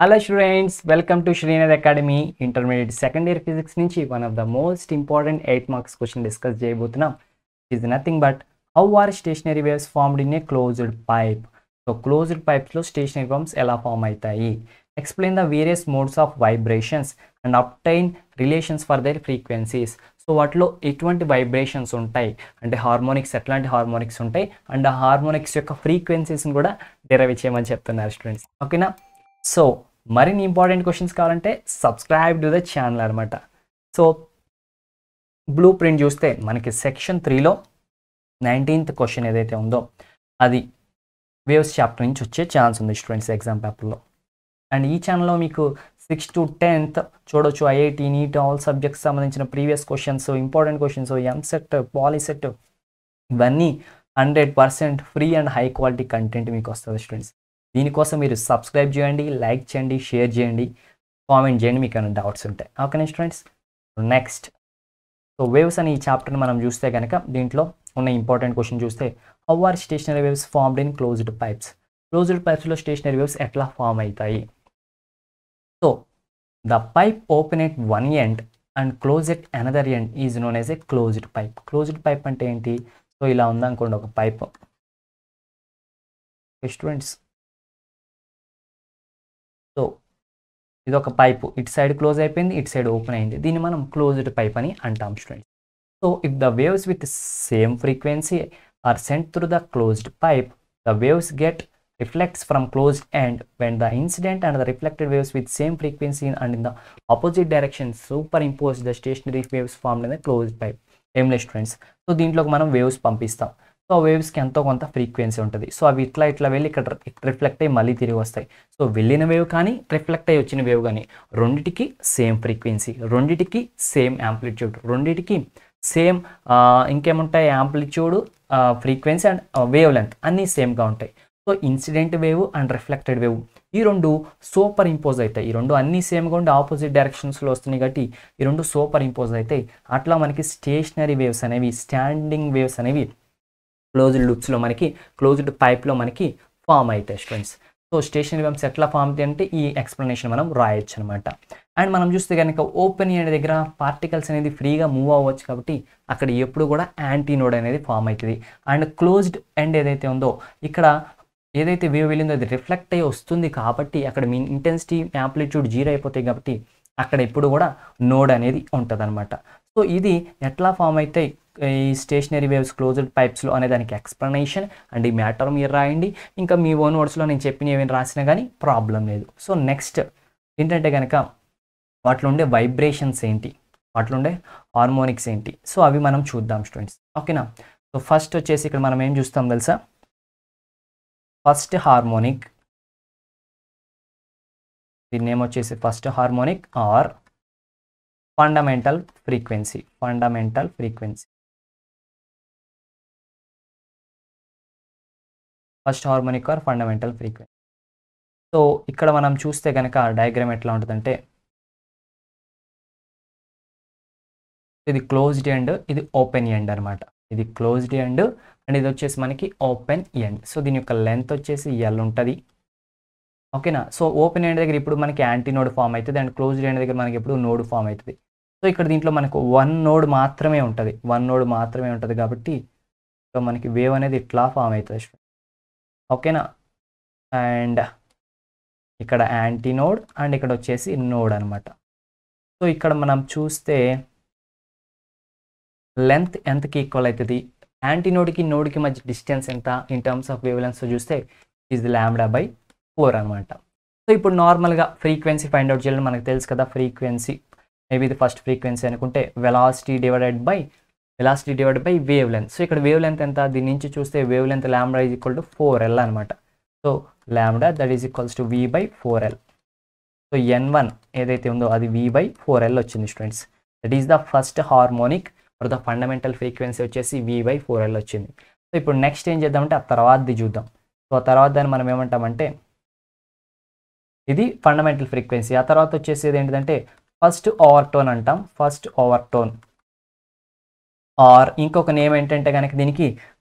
Hello students, welcome to Srinath Academy Intermediate Second Year Physics నుంచి one of the most important 8 marks question discuss చేయబోతున్నాం. It is nothing but how are stationary waves formed in a closed pipe. So closed pipes లో stationary waves ఎలా form అవుతాయి? Explain the various modes of vibrations and obtain relations for their frequencies. So వాటిలో ఎటువంటి vibrations ఉంటాయి అంటే harmonics ఎట్లాంటి harmonics ఉంటాయి and ఆ హార్మోనిక్స్ యొక్క ఫ్రీక్వెన్సీస్ని కూడా డెరైవ్ చేయమని చెప్తున్నారు స్టూడెంట్స్. ఓకేనా? సో మరిన్ని ఇంపార్టెంట్ క్వశ్చన్స్ కావాలంటే సబ్స్క్రైబ్ టు ద ఛానల్ అనమాట. సో బ్లూ ప్రింట్ చూస్తే మనకి సెక్షన్ 3లో 19th క్వశ్చన్ ఏదైతే ఉందో అది వేవ్స్ చాప్టర్ నుంచి వచ్చే ఛాన్స్ ఉంది స్టూడెంట్స్ ఎగ్జామ్ పేపర్లో. అండ్ ఈ ఛానల్లో మీకు 6th to 10th చూడొచ్చు ఐఐటి నీట్ ఆల్ సబ్జెక్ట్స్ సంబంధించిన previous questions, important questions, EAMCET, POLYCET ఇవన్నీ 100% free and high quality content మీకు వస్తుంది స్టూడెంట్స్. దీనికోసం మీరు సబ్స్క్రైబ్ చేయండి, లైక్ చేయండి, షేర్ చేయండి, కామెంట్ చేయండి మీకు ఏమైనా డౌట్స్ ఉంటాయి. ఓకేనా స్టూడెంట్స్? నెక్స్ట్ సో వేవ్స్ అని ఈ చాప్టర్ని మనం చూస్తే కనుక దీంట్లో ఉన్న ఇంపార్టెంట్ క్వశ్చన్ చూస్తే how are stationary waves formed in closed pipes. Closed పైప్స్లో స్టేషనరీ వేవ్స్ ఎట్లా ఫామ్ అవుతాయి? So the pipe open at one end and close at another end is known as a closed pipe. Closed pipe అంటే ఏంటి? So ఇలా ఉందనుకోండి ఒక pipe students. So ఇది ఒక పైపు, ఇటు సైడ్ క్లోజ్ అయిపోయింది, ఇటు సైడ్ ఓపెన్ అయింది, దీన్ని మనం క్లోజ్డ్ పైప్ అని అంటాం students. So if the waves with same frequency or sent through the closed pipe, the waves get reflects from closed end when the incident and the reflected waves with same frequency and in the opposite direction superimpose the stationary waves formed in the closed pipe. ఏం లేదు students, so దీంట్లోకి మనం waves పంపిస్తాం. So వేవ్స్కి ఎంతో కొంత frequency ఉంటుంది. So అవి ఇట్లా వెళ్ళి ఇక్కడ రిఫ్లెక్ట్ అయ్యి మళ్ళీ తిరిగి వస్తాయి. సో వెళ్ళిన వేవ్ కానీ రిఫ్లెక్ట్ అయ్యి వచ్చిన వేవ్ కానీ రెండిటికి సేమ్ ఫ్రీక్వెన్సీ, రెండిటికి సేమ్ యాంప్లిట్యూడ్, రెండిటికి సేమ్ ఇంకేముంటాయి amplitude, frequency and wave length అన్నీ సేమ్గా ఉంటాయి. So incident wave and reflected wave ఈ రెండు సూపర్ ఇంపోజ్ అవుతాయి. ఈ రెండు అన్నీ సేమ్గా ఉండి ఆపోజిట్ డైరెక్షన్స్లో వస్తున్నాయి కాబట్టి ఈ రెండు సూపర్ ఇంపోజ్ అవుతాయి. అట్లా మనకి స్టేషనరీ వేవ్స్ అనేవి, స్టాండింగ్ వేవ్స్ అనేవి క్లోజ్డ్ లూప్స్లో మనకి క్లోజ్డ్ పైప్లో మనకి ఫామ్ అవుతాయి స్టూడెంట్స్. సో స్టేషనరీ వేవ్స్ ఎట్లా ఫామ్ అవుతాయి అంటే ఈ ఎక్స్ప్లెనేషన్ మనం రాయొచ్చు అనమాట. అండ్ మనం చూస్తే కనుక ఓపెన్ ఎండ్ దగ్గర పార్టికల్స్ అనేది ఫ్రీగా మూవ్ అవ్వచ్చు కాబట్టి అక్కడ ఎప్పుడు కూడా యాంటీనోడ్ అనేది ఫామ్ అవుతుంది. అండ్ క్లోజ్డ్ ఎండ్ ఏదైతే ఉందో ఇక్కడ ఏదైతే వేవ్ వెళ్ళిందో అది రిఫ్లెక్ట్ అయ్యి వస్తుంది కాబట్టి అక్కడ మీ ఇంటెన్సిటీ, యాంప్లిట్యూడ్ 0 అయిపోతాయి కాబట్టి అక్కడ ఎప్పుడు కూడా నోడ్ అనేది ఉంటుంది అనమాట. సో ఇది ఎట్లా ఫామ్ అవుతాయి ఈ స్టేషనరీ వేవ్స్ క్లోజ్డ్ పైప్స్లో అనే దానికి ఎక్స్ప్లెనేషన్ అండ్ ఈ మ్యాటర్ మీరు రాయండి. ఇంకా మీ ఓన్ వర్డ్స్లో నేను చెప్పిన ఏమైనా రాసినా కానీ ప్రాబ్లం లేదు. సో నెక్స్ట్ ఏంటంటే కనుక వాటిలో ఉండే వైబ్రేషన్స్ ఏంటి, వాటిలో ఉండే హార్మోనిక్స్ ఏంటి, సో అవి మనం చూద్దాం స్టూడెంట్స్. ఓకేనా? సో ఫస్ట్ వచ్చేసి ఇక్కడ మనం ఏం చూస్తాం తెలుసా? ఫస్ట్ హార్మోనిక్, దీని నేమ్ వచ్చేసి first harmonic or fundamental frequency. Fundamental frequency, first harmonic or fundamental frequency. So ఇక్కడ మనం చూస్తే కనుక డయాగ్రామ్ ఎట్లా ఉంటుందంటే ఇది క్లోజ్డ్ ఎండ్, ఇది ఓపెన్ ఎండ్ అనమాట. ఇది క్లోజ్డ్ ఎండ్ అండ్ ఇది వచ్చేసి మనకి ఓపెన్ ఎండ్. సో దీని యొక్క లెంత్ వచ్చేసి L ఉంటుంది. ఓకేనా? సో ఓపెన్ ఎండ్ దగ్గర ఇప్పుడు మనకి యాంటీ నోడ్ ఫామ్ అవుతుంది అండ్ క్లోజ్డ్ ఎండ్ దగ్గర మనకి ఎప్పుడు నోడ్ ఫామ్ అవుతుంది. సో ఇక్కడ దీంట్లో మనకు వన్ నోడ్ మాత్రమే ఉంటుంది కాబట్టి సో మనకి వేవ్ అనేది ఇట్లా ఫామ్ అవుతుంది. ఓకేనా? అండ్ ఇక్కడ యాంటీ నోడ్ అండ్ ఇక్కడ వచ్చేసి నోడ్ అనమాట. సో ఇక్కడ మనం చూస్తే లెంత్ ఎంతకి ఈక్వల్ అవుతుంది? యాంటీనోడ్కి నోడ్కి మధ్య డిస్టెన్స్ ఎంత in terms of wave lens చూస్తే ఇది λ/4 అనమాట. సో ఇప్పుడు నార్మల్గా ఫ్రీక్వెన్సీ ఫైండ్ అవుట్ చేయాలని మనకు తెలుసు కదా. ఫ్రీక్వెన్సీ మేబీ ఇది ఫస్ట్ ఫ్రీక్వెన్సీ అనుకుంటే velocity divided by wave length. So ఇక్కడ వేవ్ లెంత్ ఎంత? దీని నుంచి చూస్తే వేవ్ లెంత్ λ = 4L అనమాట. So λ that is equals to V/4L. So N1 ఏదైతే ఉందో అది V/4L వచ్చింది students. That is the first harmonic for the fundamental frequency వచ్చేసి V/4L వచ్చింది. సో ఇప్పుడు నెక్స్ట్ ఏం చేద్దామంటే ఆ తర్వాతది చూద్దాం. సో ఆ తర్వాత దాన్ని మనం ఏమంటామంటే ఇది ఫండమెంటల్ ఫ్రీక్వెన్సీ. ఆ తర్వాత వచ్చేసి ఏంటిదంటే ఫస్ట్ ఓవర్టోన్ అంటాం. ఫస్ట్ ఓవర్టోన్ ఆర్ ఇంకొక నేమ్ ఏంటంటే కనుక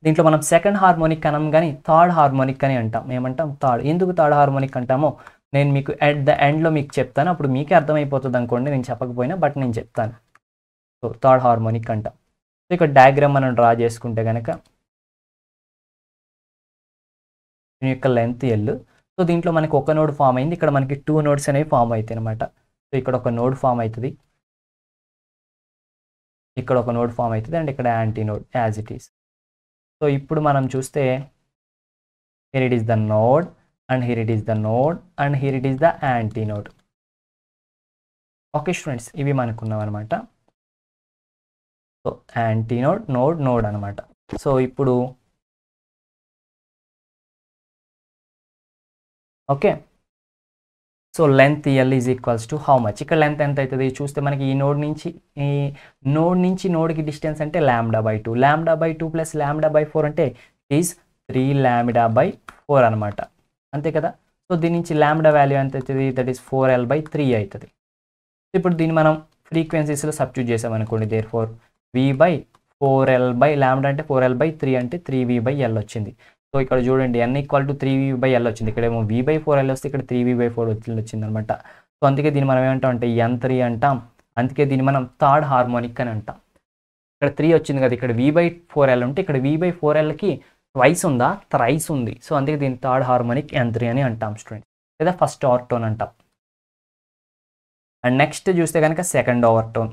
దీంట్లో మనం సెకండ్ హార్మోనిక్ అనం కానీ థర్డ్ హార్మోనిక్ అని అంటాం. ఏమంటాం? థర్డ్. ఎందుకు థర్డ్ హార్మోనిక్ అంటామో నేను మీకు అట్ ద ఎండ్లో మీకు చెప్తాను, అప్పుడు మీకే అర్థమైపోతుంది అనుకోండి, నేను చెప్పకపోయినా, బట్ నేను చెప్తాను. సో థర్డ్ హార్మోనిక్ అంటాం. సో ఇక్కడ డయాగ్రామ్ మనం డ్రా చేసుకుంటే కనుక దీని యొక్క లెంత్ ఎల్. సో దీంట్లో మనకి ఒక నోడ్ ఫామ్ అయింది, ఇక్కడ మనకి 2 నోడ్స్ అనేవి ఫామ్ అవుతాయి అనమాట. సో ఇక్కడ ఒక నోడ్ ఫామ్ అవుతుంది, ఇక్కడ ఒక నోడ్ ఫామ్ అవుతుంది, అండ్ ఇక్కడ anti node as it is. So ఇప్పుడు మనం చూస్తే here it is the node, and here it is the node, and here it is the anti node. Okay students, ఇవి మనకున్నాం అనమాట. So anti node, node, node అనమాట. So ఇప్పుడు okay, so length L is equals to how much. ఇక్కడ length ఎంత అవుతుంది చూస్తే మనకి ఈ నోడ్ నుంచి నోడ్కి డిస్టెన్స్ అంటే λ/2, λ/2 ప్లస్ λ/4 అంటే ఈజ్ 3 λ/4 అనమాట, అంతే కదా. సో దీని నుంచి లాంబ్డా వాల్యూ ఎంత అవుతుంది, దట్ ఈస్ 4l/3 అవుతుంది. ఇప్పుడు దీన్ని మనం ఫ్రీక్వెన్సీస్లో సబ్స్టిట్యూట్ చేసామనుకోండి, దేర్ ఫోర్ v/4l/λ అంటే 4l/3 అంటే 3v/l వచ్చింది. సో ఇక్కడ చూడండి n = 3v/l వచ్చింది, ఇక్కడేమో v/4l వస్తే ఇక్కడ 3v/4 వచ్చింది అనమాట. సో అందుకే దీన్ని మనం ఏమంటాం అంటే n3 అంటాం, అందుకే దీన్ని మనం థర్డ్ హార్మోనిక్ అని అంటాం. ఇక్కడ 3 వచ్చింది కదా, ఇక్కడ v/4l ఉంటే ఇక్కడ v/4lకి ట్వైస్ ఉందా, థ్రైస్ ఉంది. సో అందుకే దీన్ని థర్డ్ హార్మోనిక్ n3 అని అంటాం స్టూడెంట్, లేదా ఫస్ట్ ఓవర్టోన్ అంటాం. అండ్ నెక్స్ట్ చూస్తే కనుక సెకండ్ ఓవర్టోన్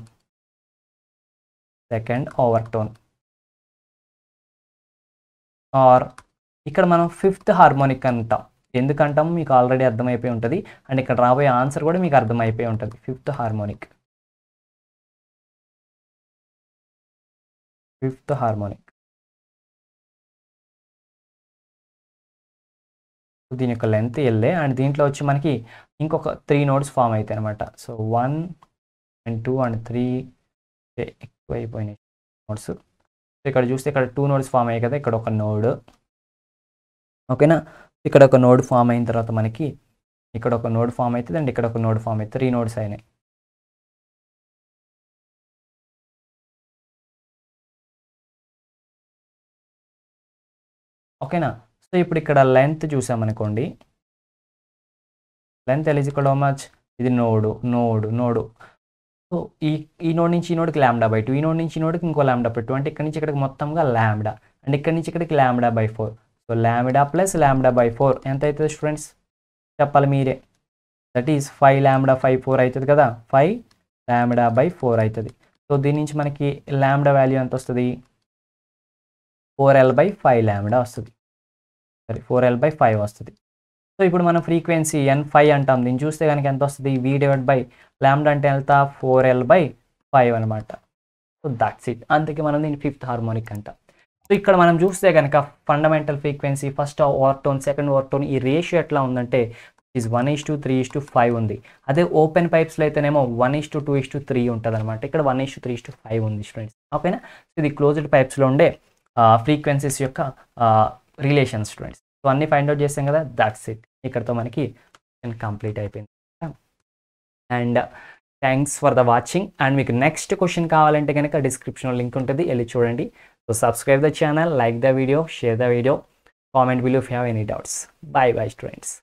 ఆర్ ఇక్కడ మనం ఫిఫ్త్ హార్మోనిక్ అంటాం. ఎందుకంటాం మీకు ఆల్రెడీ అర్థమైపోయి ఉంటుంది, అండ్ ఇక్కడ రాబోయే ఆన్సర్ కూడా మీకు అర్థమైపోయి ఉంటుంది. ఫిఫ్త్ హార్మోనిక్ దీని యొక్క లెంత్ ఎల్లే, అండ్ దీంట్లో వచ్చి మనకి ఇంకొక 3 నోడ్స్ ఫామ్ అవుతాయి అనమాట. సో 1 and 2 and 3 ఎక్కువ అయిపోయినాయి నోడ్స్. ఇక్కడ చూస్తే ఇక్కడ 2 నోడ్స్ ఫామ్ అయ్యాయి కదా, ఇక్కడ ఒక నోడ్, ఓకేనా. ఇక్కడ ఒక నోడ్ ఫామ్ అయిన తర్వాత మనకి ఇక్కడ ఒక నోడ్ ఫామ్ అవుతుంది, అండ్ ఇక్కడ ఒక నోడ్ ఫామ్ అవుతుంది, 3 నోడ్స్ అయినాయి. ఓకేనా. సో ఇప్పుడు ఇక్కడ లెంత్ చూసామనుకోండి, లెంత్ ఎలిజికల్ హౌ మచ్, ఇది నోడు. సో ఈ నోడ్ నుంచి ఈ నోడ్కి λ/2, ఈ నోడ్ నుంచి ఈ నోడ్కి ఇంకో λ/2, అంటే ఇక్కడ నుంచి ఇక్కడికి మొత్తంగా లాంబ్డా, అండ్ ఇక్కడ నుంచి ఇక్కడికి λ/4. సో లాంబ్డా ప్లస్ λ/4 ఎంత అవుతుంది స్టూడెంట్స్, చెప్పాలి మీరే. దట్ ఈస్ 5 λ/4 అవుతుంది కదా, 5 λ/4 అవుతుంది. సో దీని నుంచి మనకి లాంబ్డా వాల్యూ ఎంత వస్తుంది, 4l/5 వస్తుంది, 4l/5 వస్తుంది. సో ఇప్పుడు మనం ఫ్రీక్వెన్సీ n5 అంటాం, దీన్ని చూస్తే కనుక ఎంత వస్తుంది, v/λ అంటే ఎంత 4l/5 అనమాట. సో దాట్స్ ఇట్, అందుకే మనం దీన్ని ఫిఫ్త్ హార్మోనిక్ అంటాం. సో ఇక్కడ మనం చూస్తే కనుక fundamental frequency, first overtone, second overtone, ఈ రేషియో ఎట్లా ఉందంటే ఈజ్ 1:3:5 ఉంది. అదే ఓపెన్ పైప్స్లో అయితేనేమో 1:2:3 ఉంటుంది అనమాట, ఇక్కడ 1:3:5 ఉంది స్టూడెంట్స్, ఓకేనా. సో ఇది క్లోజ్డ్ పైప్స్లో ఉండే ఫ్రీక్వెన్సీస్ యొక్క రిలేషన్ స్టూడెంట్స్. సో అన్నీ ఫైండ్ అవుట్ చేస్తాం కదా, దాట్స్ ఇట్. ఇక్కడతో మనకి కంప్లీట్ అయిపోయింది. And thanks for the watching. And మీకు నెక్స్ట్ క్వశ్చన్ కావాలంటే కనుక డిస్క్రిప్షన్లో లింక్ ఉంటుంది, వెళ్ళి చూడండి. So subscribe the channel, like the video, share the video, comment below if you have any doubts. Bye bye students.